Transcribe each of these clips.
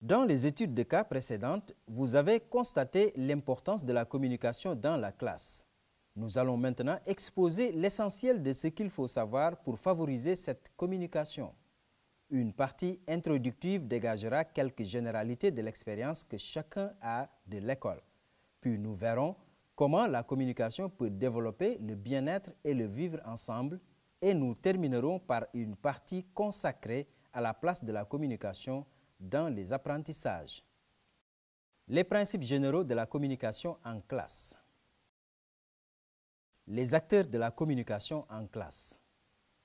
Dans les études de cas précédentes, vous avez constaté l'importance de la communication dans la classe. Nous allons maintenant exposer l'essentiel de ce qu'il faut savoir pour favoriser cette communication. Une partie introductive dégagera quelques généralités de l'expérience que chacun a de l'école. Puis nous verrons comment la communication peut développer le bien-être et le vivre ensemble, et nous terminerons par une partie consacrée à la place de la communication dans les apprentissages. Les principes généraux de la communication en classe. Les acteurs de la communication en classe.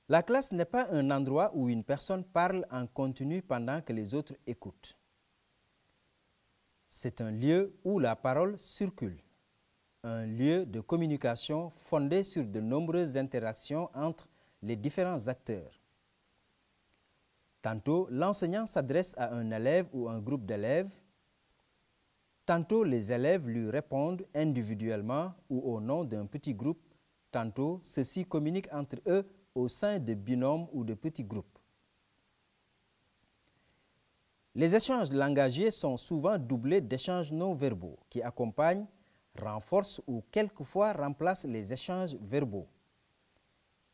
La classe n'est pas un endroit où une personne parle en continu pendant que les autres écoutent. C'est un lieu où la parole circule, un lieu de communication fondé sur de nombreuses interactions entre les différents acteurs. Tantôt, l'enseignant s'adresse à un élève ou un groupe d'élèves. Tantôt, les élèves lui répondent individuellement ou au nom d'un petit groupe. Tantôt, ceux-ci communiquent entre eux au sein de binômes ou de petits groupes. Les échanges langagiers sont souvent doublés d'échanges non verbaux qui accompagnent, renforcent ou quelquefois remplacent les échanges verbaux.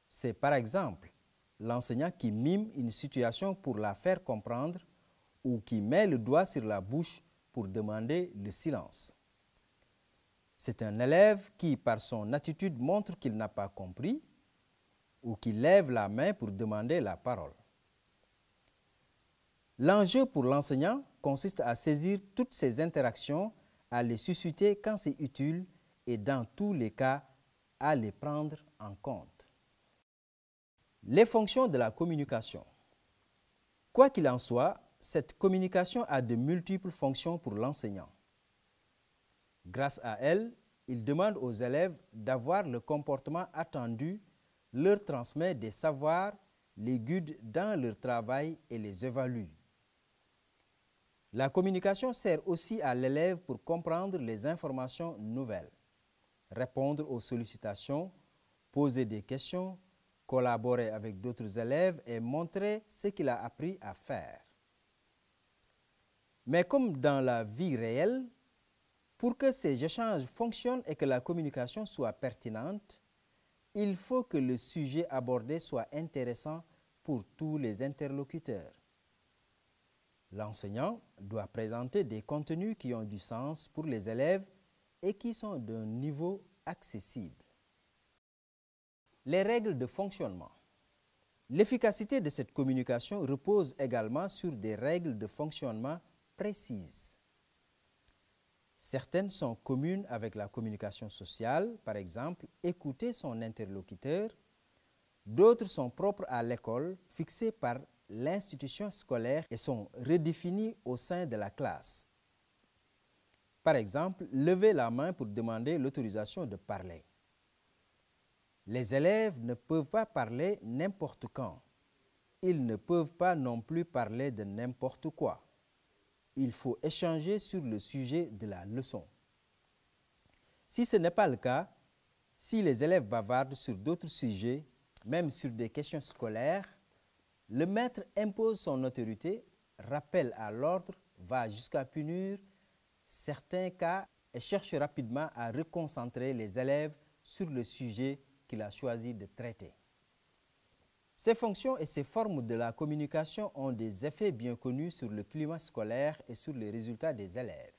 C'est par exemple l'enseignant qui mime une situation pour la faire comprendre ou qui met le doigt sur la bouche pour demander le silence. C'est un élève qui, par son attitude, montre qu'il n'a pas compris ou qui lève la main pour demander la parole. L'enjeu pour l'enseignant consiste à saisir toutes ces interactions, à les susciter quand c'est utile et dans tous les cas, à les prendre en compte. Les fonctions de la communication. Quoi qu'il en soit, cette communication a de multiples fonctions pour l'enseignant. Grâce à elle, il demande aux élèves d'avoir le comportement attendu, leur transmet des savoirs, les guide dans leur travail et les évalue. La communication sert aussi à l'élève pour comprendre les informations nouvelles, répondre aux sollicitations, poser des questions, collaborer avec d'autres élèves et montrer ce qu'il a appris à faire. Mais comme dans la vie réelle, pour que ces échanges fonctionnent et que la communication soit pertinente, il faut que le sujet abordé soit intéressant pour tous les interlocuteurs. L'enseignant doit présenter des contenus qui ont du sens pour les élèves et qui sont d'un niveau accessible. Les règles de fonctionnement. L'efficacité de cette communication repose également sur des règles de fonctionnement précises. Certaines sont communes avec la communication sociale, par exemple, écouter son interlocuteur. D'autres sont propres à l'école, fixées par l'institution scolaire et sont redéfinies au sein de la classe. Par exemple, lever la main pour demander l'autorisation de parler. Les élèves ne peuvent pas parler n'importe quand. Ils ne peuvent pas non plus parler de n'importe quoi. Il faut échanger sur le sujet de la leçon. Si ce n'est pas le cas, si les élèves bavardent sur d'autres sujets, même sur des questions scolaires, le maître impose son autorité, rappelle à l'ordre, va jusqu'à punir certains cas et cherche rapidement à reconcentrer les élèves sur le sujet qu'il a choisi de traiter. Ces fonctions et ces formes de la communication ont des effets bien connus sur le climat scolaire et sur les résultats des élèves.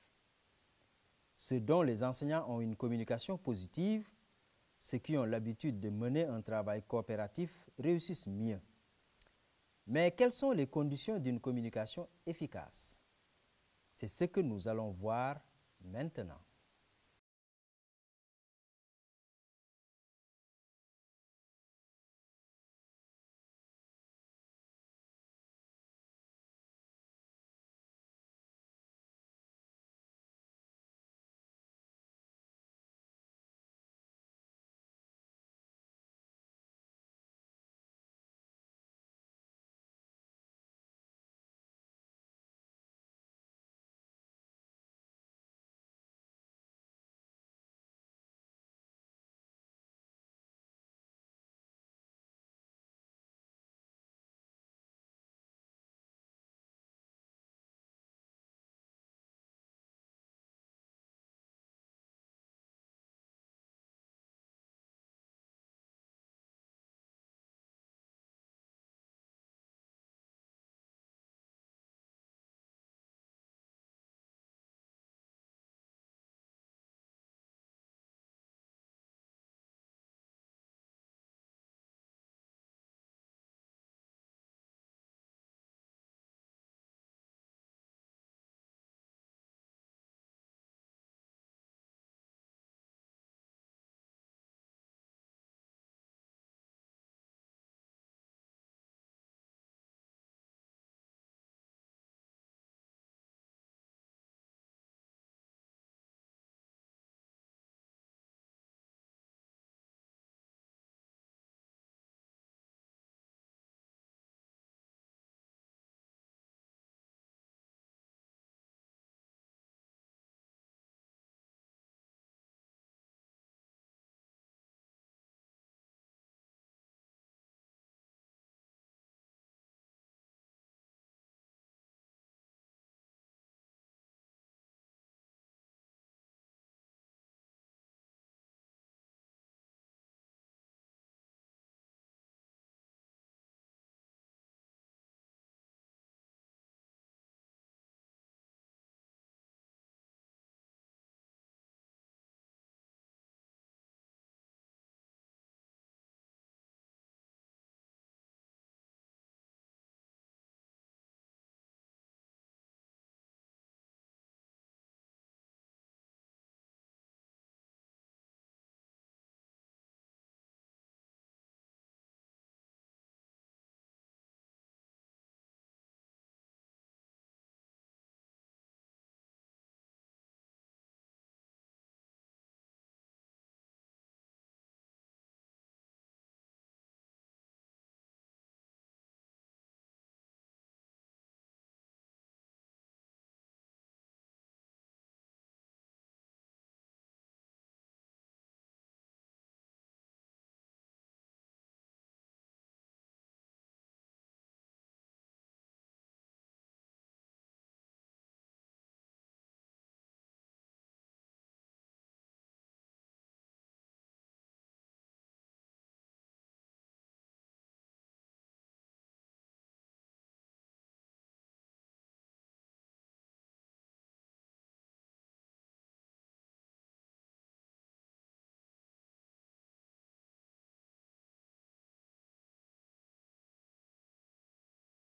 Ceux dont les enseignants ont une communication positive, ceux qui ont l'habitude de mener un travail coopératif réussissent mieux. Mais quelles sont les conditions d'une communication efficace? C'est ce que nous allons voir maintenant.